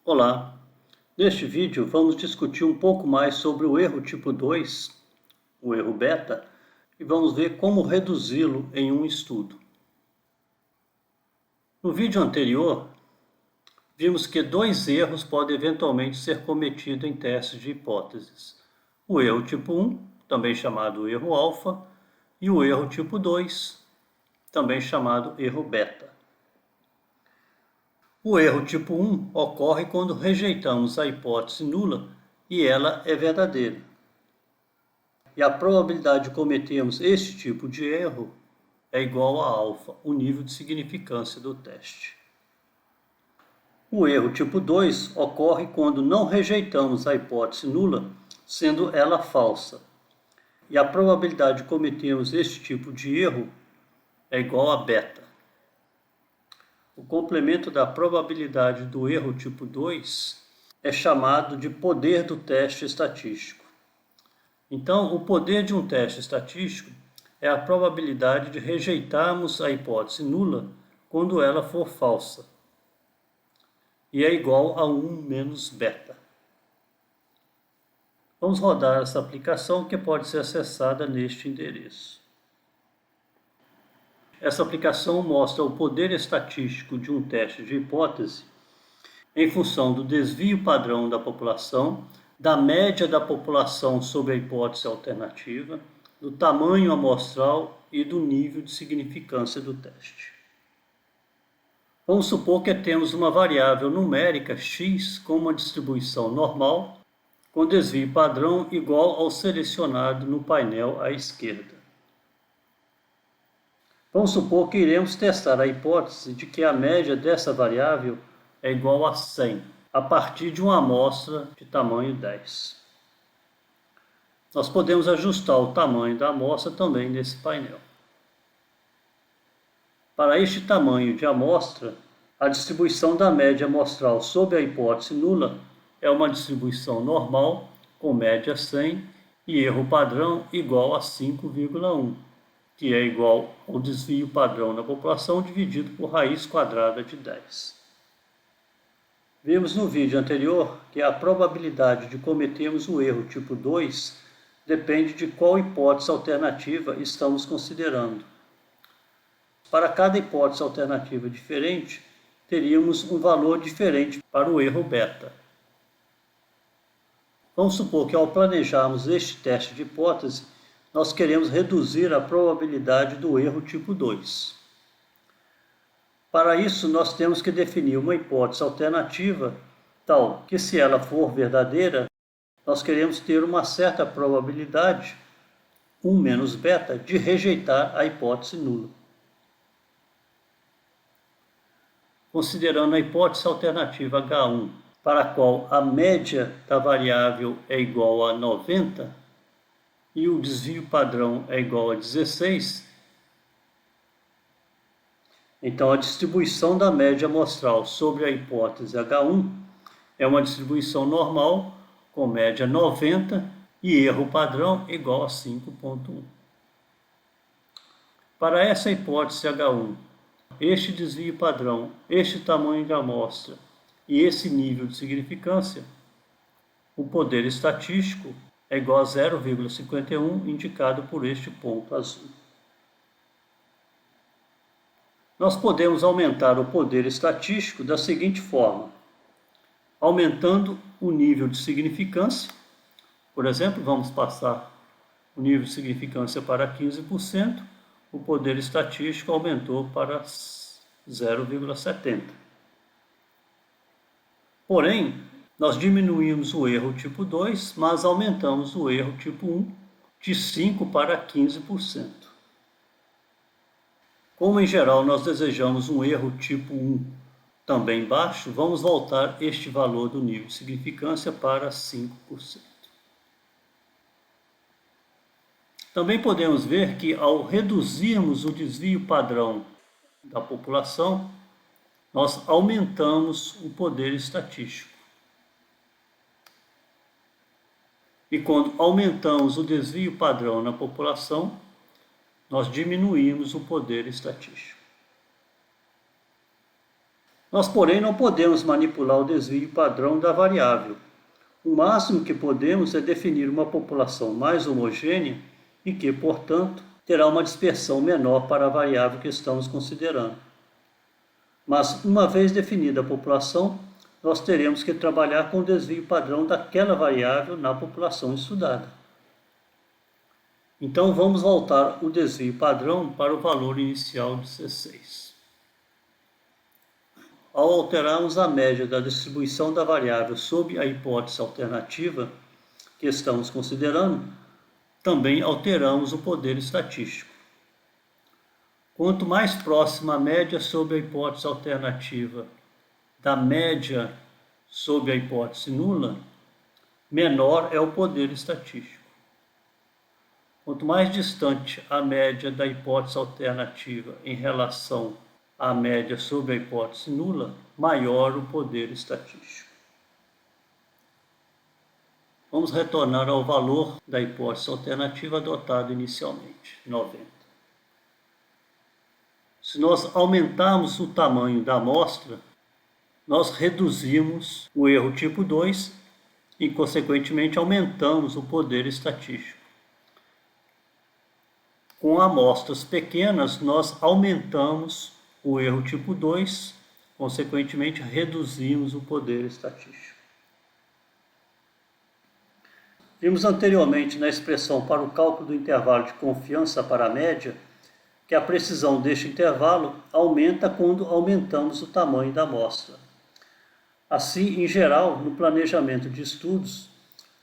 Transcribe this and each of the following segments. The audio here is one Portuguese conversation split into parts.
Olá! Neste vídeo vamos discutir um pouco mais sobre o erro tipo 2, o erro beta, e vamos ver como reduzi-lo em um estudo. No vídeo anterior, vimos que dois erros podem eventualmente ser cometidos em testes de hipóteses. O erro tipo 1, também chamado erro alfa, e o erro tipo 2, também chamado erro beta. O erro tipo 1 ocorre quando rejeitamos a hipótese nula e ela é verdadeira. E a probabilidade de cometermos este tipo de erro é igual a alfa, o nível de significância do teste. O erro tipo 2 ocorre quando não rejeitamos a hipótese nula, sendo ela falsa. E a probabilidade de cometermos este tipo de erro é igual a beta. O complemento da probabilidade do erro tipo 2 é chamado de poder do teste estatístico. Então, o poder de um teste estatístico é a probabilidade de rejeitarmos a hipótese nula quando ela for falsa, e é igual a 1 menos beta. Vamos rodar essa aplicação que pode ser acessada neste endereço. Essa aplicação mostra o poder estatístico de um teste de hipótese em função do desvio padrão da população, da média da população sobre a hipótese alternativa, do tamanho amostral e do nível de significância do teste. Vamos supor que temos uma variável numérica x com uma distribuição normal, com desvio padrão igual ao selecionado no painel à esquerda. Vamos supor que iremos testar a hipótese de que a média dessa variável é igual a 100, a partir de uma amostra de tamanho 10. Nós podemos ajustar o tamanho da amostra também nesse painel. Para este tamanho de amostra, a distribuição da média amostral sobre a hipótese nula é uma distribuição normal com média 100 e erro padrão igual a 5,1, que é igual ao desvio padrão da população dividido por raiz quadrada de 10. Vimos no vídeo anterior que a probabilidade de cometermos o erro tipo 2 depende de qual hipótese alternativa estamos considerando. Para cada hipótese alternativa diferente, teríamos um valor diferente para o erro beta. Vamos supor que ao planejarmos este teste de hipótese, nós queremos reduzir a probabilidade do erro tipo 2. Para isso, nós temos que definir uma hipótese alternativa tal que, se ela for verdadeira, nós queremos ter uma certa probabilidade, 1 menos beta, de rejeitar a hipótese nula. Considerando a hipótese alternativa H1, para a qual a média da variável é igual a 90 e o desvio padrão é igual a 16, então a distribuição da média amostral sobre a hipótese H1 é uma distribuição normal com média 90 e erro padrão igual a 5,1. Para essa hipótese H1, este desvio padrão, este tamanho de amostra e esse nível de significância, o poder estatístico é igual a 0,51, indicado por este ponto azul. Nós podemos aumentar o poder estatístico da seguinte forma: aumentando o nível de significância. Por exemplo, vamos passar o nível de significância para 15%, o poder estatístico aumentou para 0,70. Porém, nós diminuímos o erro tipo 2, mas aumentamos o erro tipo 1 de 5 para 15%. Como em geral nós desejamos um erro tipo 1 também baixo, vamos voltar este valor do nível de significância para 5%. Também podemos ver que, ao reduzirmos o desvio padrão da população, nós aumentamos o poder estatístico. E quando aumentamos o desvio padrão na população, nós diminuímos o poder estatístico. Nós, porém, não podemos manipular o desvio padrão da variável. O máximo que podemos é definir uma população mais homogênea e que, portanto, terá uma dispersão menor para a variável que estamos considerando. Mas, uma vez definida a população, nós teremos que trabalhar com o desvio padrão daquela variável na população estudada. Então, vamos voltar o desvio padrão para o valor inicial 16. Ao alterarmos a média da distribuição da variável sob a hipótese alternativa que estamos considerando, também alteramos o poder estatístico. Quanto mais próxima a média sob a hipótese alternativa da média sob a hipótese nula, menor é o poder estatístico. Quanto mais distante a média da hipótese alternativa em relação à média sob a hipótese nula, maior o poder estatístico. Vamos retornar ao valor da hipótese alternativa adotado inicialmente, 90. Se nós aumentarmos o tamanho da amostra, nós reduzimos o erro tipo 2 e, consequentemente, aumentamos o poder estatístico. Com amostras pequenas, nós aumentamos o erro tipo 2, consequentemente, reduzimos o poder estatístico. Vimos anteriormente na expressão para o cálculo do intervalo de confiança para a média que a precisão deste intervalo aumenta quando aumentamos o tamanho da amostra. Assim, em geral, no planejamento de estudos,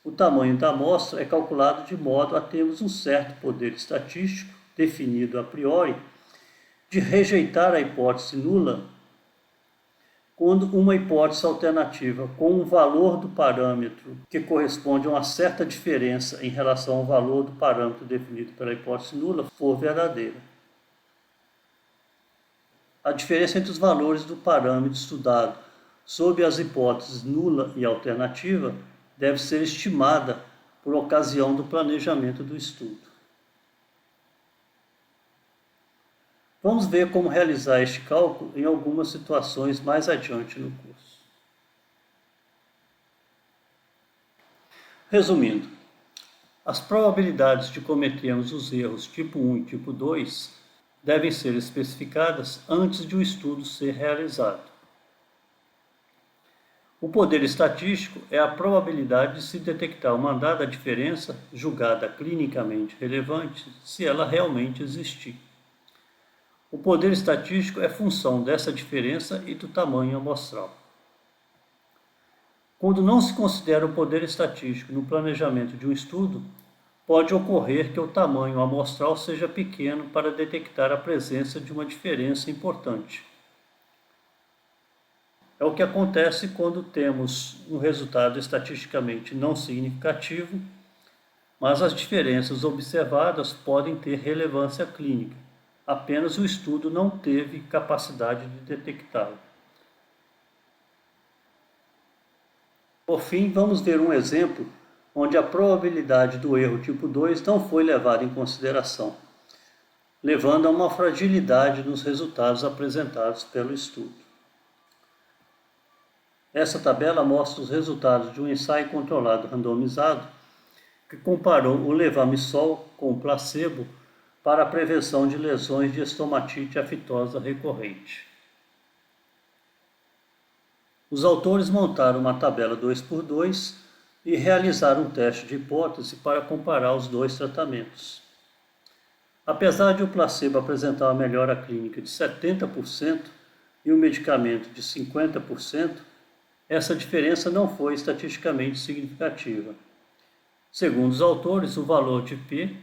o tamanho da amostra é calculado de modo a termos um certo poder estatístico, definido a priori, de rejeitar a hipótese nula quando uma hipótese alternativa com um valor do parâmetro que corresponde a uma certa diferença em relação ao valor do parâmetro definido pela hipótese nula for verdadeira. A diferença entre os valores do parâmetro estudado sob as hipóteses nula e alternativa deve ser estimada por ocasião do planejamento do estudo. Vamos ver como realizar este cálculo em algumas situações mais adiante no curso. Resumindo, as probabilidades de cometermos os erros tipo 1 e tipo 2 devem ser especificadas antes de o estudo ser realizado. O poder estatístico é a probabilidade de se detectar uma dada diferença julgada clinicamente relevante se ela realmente existir. O poder estatístico é função dessa diferença e do tamanho amostral. Quando não se considera o poder estatístico no planejamento de um estudo, pode ocorrer que o tamanho amostral seja pequeno para detectar a presença de uma diferença importante. É o que acontece quando temos um resultado estatisticamente não significativo, mas as diferenças observadas podem ter relevância clínica. Apenas o estudo não teve capacidade de detectá-lo. Por fim, vamos ver um exemplo onde a probabilidade do erro tipo 2 não foi levada em consideração, levando a uma fragilidade nos resultados apresentados pelo estudo. Essa tabela mostra os resultados de um ensaio controlado randomizado que comparou o levamisol com o placebo para a prevenção de lesões de estomatite aftosa recorrente. Os autores montaram uma tabela 2x2 e realizaram um teste de hipótese para comparar os dois tratamentos. Apesar de o placebo apresentar uma melhora clínica de 70% e o medicamento de 50%, essa diferença não foi estatisticamente significativa. Segundo os autores, o valor de P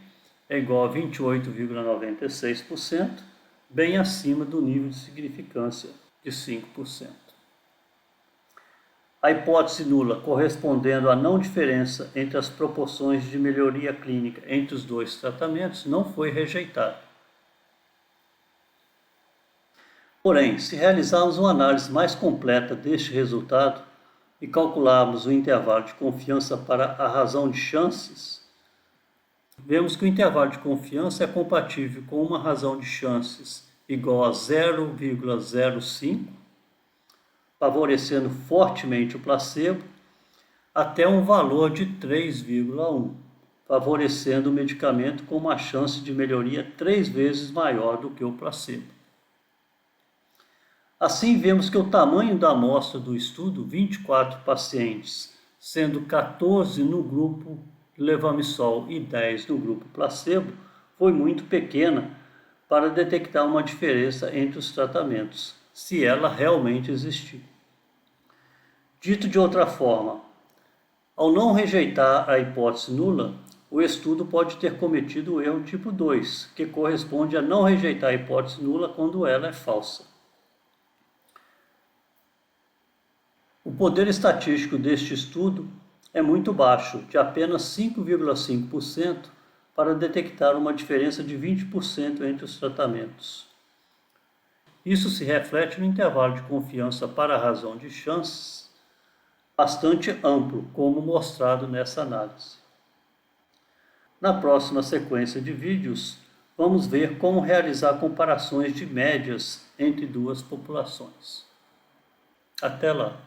é igual a 28,96%, bem acima do nível de significância de 5%. A hipótese nula, correspondendo à não diferença entre as proporções de melhoria clínica entre os dois tratamentos, não foi rejeitada. Porém, se realizarmos uma análise mais completa deste resultado e calcularmos o intervalo de confiança para a razão de chances, vemos que o intervalo de confiança é compatível com uma razão de chances igual a 0,05 favorecendo fortemente o placebo, até um valor de 3,1, favorecendo o medicamento com uma chance de melhoria 3 vezes maior do que o placebo. Assim, vemos que o tamanho da amostra do estudo, 24 pacientes, sendo 14 no grupo levamisol e 10 no grupo placebo, foi muito pequena para detectar uma diferença entre os tratamentos, se ela realmente existir. Dito de outra forma, ao não rejeitar a hipótese nula, o estudo pode ter cometido o erro tipo 2, que corresponde a não rejeitar a hipótese nula quando ela é falsa. O poder estatístico deste estudo é muito baixo, de apenas 5,5%, para detectar uma diferença de 20% entre os tratamentos. Isso se reflete no intervalo de confiança para a razão de chances bastante amplo, como mostrado nessa análise. Na próxima sequência de vídeos, vamos ver como realizar comparações de médias entre duas populações. Até lá!